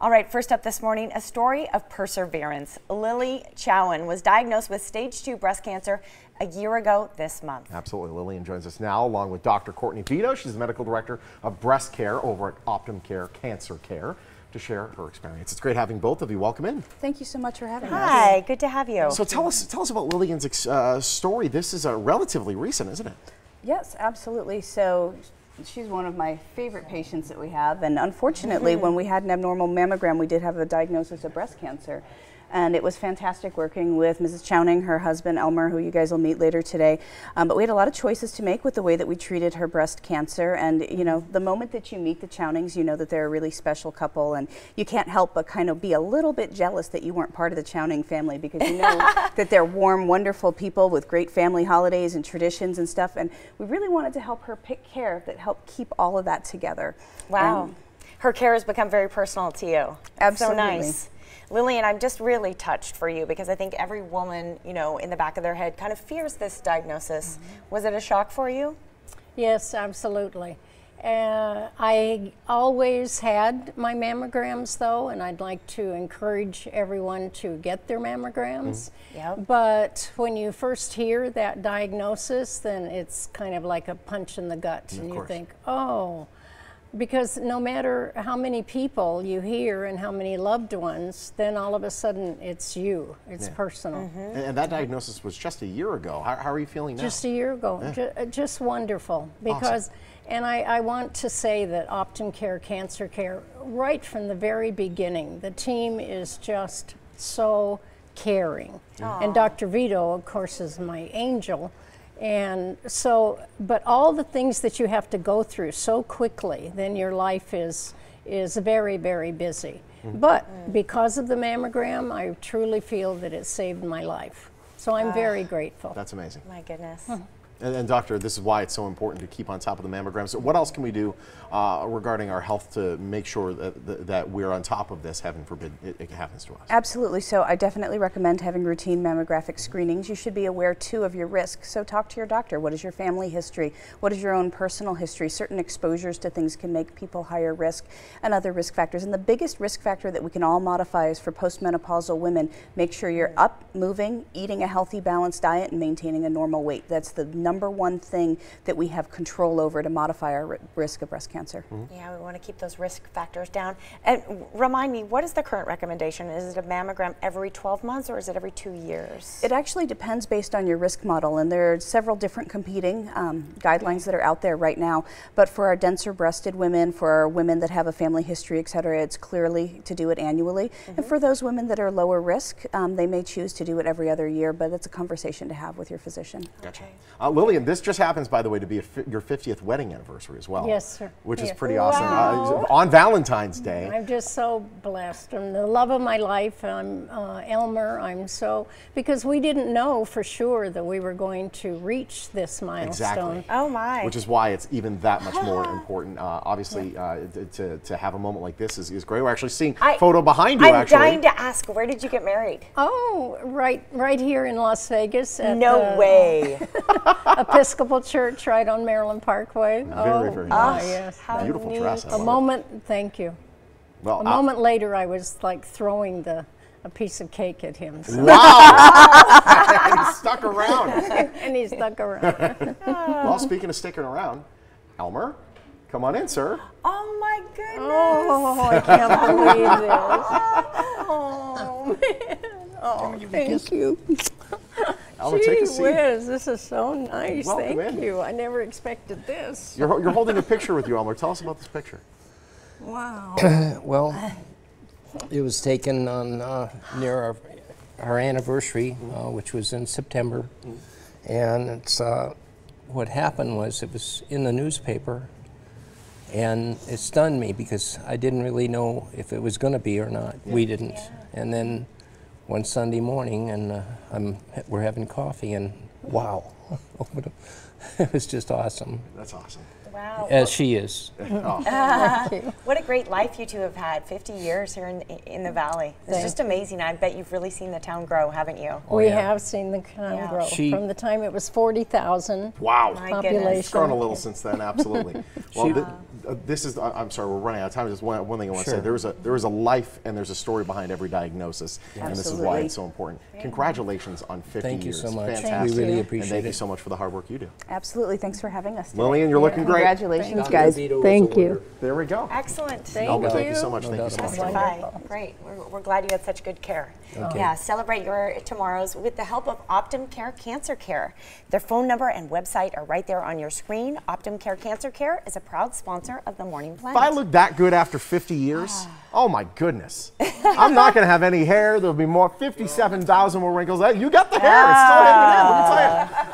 All right, first up this morning, a story of perseverance. Lily Chowan was diagnosed with stage 2 breast cancer a year ago this month. Absolutely. Lillian joins us now along with Dr. Courtney Vito. She's the medical director of breast care over at OptumCare Cancer Care to share her experience. It's great having both of you. Welcome in. Thank you so much for having us. Hi, good to have you. So tell us about Lillian's story. This is relatively recent, isn't it? Yes, absolutely. So she's one of my favorite patients that we have, and unfortunately when we had an abnormal mammogram we did have a diagnosis of breast cancer. And it was fantastic working with Mrs. Chowning, her husband Elmer, who you guys will meet later today. But we had a lot of choices to make with the way that we treated her breast cancer. And you know, the moment that you meet the Chownings, you know that they're a really special couple, and you can't help but kind of be a little bit jealous that you weren't part of the Chowning family, because you know that they're warm, wonderful people with great family holidays and traditions and stuff. And we really wanted to help her pick care that helped keep all of that together. Wow. Her care has become very personal to you. Absolutely. So nice. Lillian, I'm just really touched for you, because I think every woman, you know, in the back of their head kind of fears this diagnosis. Was it a shock for you? Yes, absolutely. I always had my mammograms though, and I'd like to encourage everyone to get their mammograms. Yep. But when you first hear that diagnosis, then it's kind of like a punch in the gut, and you think, oh, because no matter how many people you hear and how many loved ones, then all of a sudden it's you. It's personal. And that diagnosis was just a year ago. How are you feeling now? Just a year ago. Just wonderful. Because, awesome. And I want to say that OptumCare Cancer Care, right from the very beginning, the team is just so caring. And Dr. Vito, of course, is my angel. And so, but all the things that you have to go through so quickly, then your life is very, very busy. But because of the mammogram, I truly feel that it saved my life. So I'm very grateful. That's amazing. My goodness. And doctor, this is why it's so important to keep on top of the mammograms. So what else can we do regarding our health to make sure that we're on top of this? Heaven forbid it happens to us. Absolutely. So I definitely recommend having routine mammographic screenings. You should be aware too of your risk. So talk to your doctor. What is your family history? What is your own personal history? Certain exposures to things can make people higher risk, and other risk factors. And the biggest risk factor that we can all modify is for postmenopausal women. Make sure you're up, moving, eating a healthy, balanced diet, and maintaining a normal weight. That's the number one thing that we have control over to modify our risk of breast cancer. Yeah, we want to keep those risk factors down. And remind me, what is the current recommendation? Is it a mammogram every 12 months or is it every 2 years? It actually depends based on your risk model, and there are several different competing guidelines that are out there right now. But for our denser breasted women, for our women that have a family history, et cetera, it's clearly to do it annually. And for those women that are lower risk, they may choose to do it every other year, but it's a conversation to have with your physician. Gotcha. Lillian, this just happens, by the way, to be your 50th wedding anniversary as well. Yes, sir. Which is pretty awesome. On Valentine's Day. I'm just so blessed. I'm the love of my life. I'm Elmer. I'm so, because we didn't know for sure that we were going to reach this milestone. Exactly. Oh my. Which is why it's even that much more important. Obviously, to have a moment like this is great. We're actually seeing a photo behind you, actually. I'm dying to ask, where did you get married? Oh, right here in Las Vegas. At No way. Episcopal Church right on Maryland Parkway. Very nice. Yes. How beautiful neat. dress. A moment, thank you. Well, A moment later, I was like throwing a piece of cake at him. So. Wow! And he stuck around. And he stuck around. Well, speaking of sticking around, Elmer, come on in, sir. Oh my goodness. Oh, I can't believe this. Oh, man. Oh, thank you. Elmer, take a seat. Gee whiz, this is so nice. Welcome Thank in. you. I never expected this. You're holding a picture with you, Elmer. Tell us about this picture. Wow. Well, it was taken on near our anniversary, which was in September, and it's what happened was it was in the newspaper, and it stunned me because I didn't really know if it was going to be or not. We didn't, and then one Sunday morning, and we're having coffee, and wow, it was just awesome. That's awesome. Wow. As she is. What a great life you two have had, 50 years here in the Valley. It's just amazing. I bet you've really seen the town grow, haven't you? We have seen the town grow from the time it was 40,000. Wow. My population. goodness. It's grown a little since then, absolutely. Well, this is, I'm sorry, we're running out of time. Just one thing I want to say. There is a life and there's a story behind every diagnosis, and this is why it's so important. Congratulations on 50 Thank you years. so much. Fantastic. We really appreciate it. And thank you so much for the hard work you do. Absolutely. Thanks for having us today. Lillian, you're looking great. Congratulations, guys. Thank you. There we go. Excellent. Thank you so much. No Thank you doubt so about much. it. Testify. Great. We're glad you had such good care. Yeah, celebrate your tomorrows with the help of OptumCare Cancer Care. Their phone number and website are right there on your screen. OptumCare Cancer Care is a proud sponsor of the Morning Blend. If I look that good after 50 years, oh my goodness. I'm not going to have any hair. There'll be more, 57,000 more wrinkles. You got the hair. It's still hanging in. Let me tell you.